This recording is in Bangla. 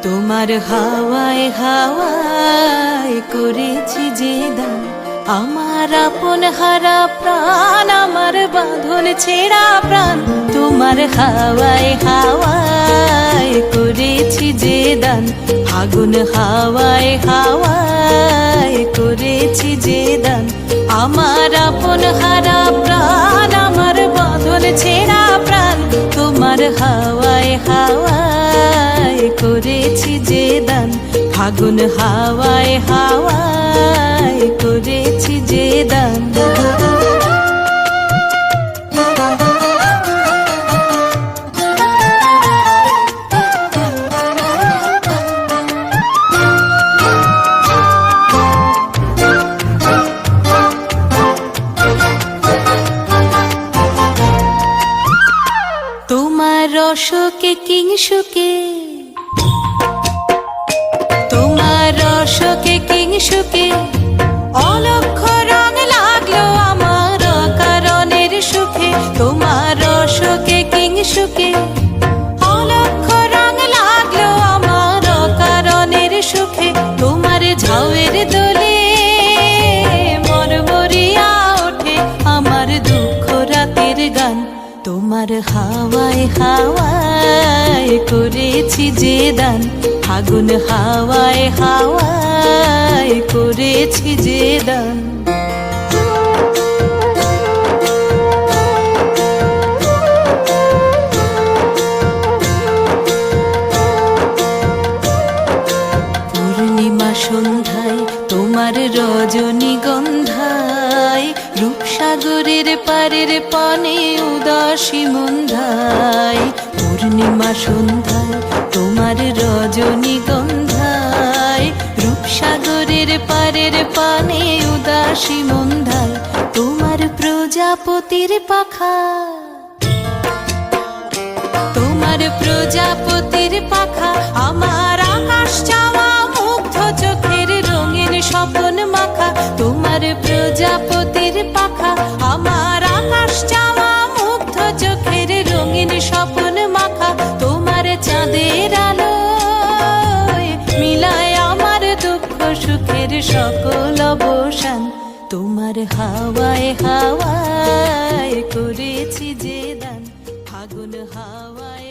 তোমার হাওয়ায় হাওয়ায় করেছি যে দান, আমার আপন হারা প্রাণ, আমার বাঁধন ছেঁড়া প্রাণ। তোমার হাওয়ায় হাওয়ায় করেছি যে দান, ফাগুন হাওয়ায় হাওয়ায় করেছি যে দান, আমার আপন হারা প্রাণ, আমার বাঁধন ছেঁড়া প্রাণ। তোমার হাওয়ায় হাওয়ায় করেছি যে দান, ফাগুন হাওয়ায় হাওয়ায় করেছি যে দান। তোমার রসকে কিংসুকে, তোমার রসকে কিংসুকে অলক্ষ রং লাগলো আমার কারণের সুখে। তোমার রসকে কিংসুকে অলক্ষ রং লাগলো আমার কারণের সুখে। তোমার ঝাউয়ের দোলে মরমরিয়া ওঠে আমার দুঃখ রাতের গান। তোমার হাওয়ায় হাওয়ায় করেছি যে দান, ফাগুন হাওয়ায় হাওয়ায় করেছি যে দান। পূর্ণিমা সন্ধ্যায় তোমার রজনীগন্ধায়, রূপসাগরের পারের পানে উদাসী মন্ধায়। পূর্ণিমা সন্ধ্যায় তোমার রজনীগন্ধায়, রূপসাগরের পারের পানে উদাসী মন্ধায়। তোমার প্রজাপতির পাখা, তোমার প্রজাপতির পাখা আমার আকাশ চাওয়া মুগ্ধ চোখের রঙিন স্বপন মাখা। তোমার প্রজাপতির পাখা আমার আকাশ চাওয়া মুগ্ধ চোখের রঙিন স্বপন মাখা। তোমার চাঁদের আলোয় মিলায় আমার দুঃখ সুখের সকল অবসান। তোমার হাওয়ায় হাওয়ায় করেছি যে দান, ফাগুন হাওয়ায়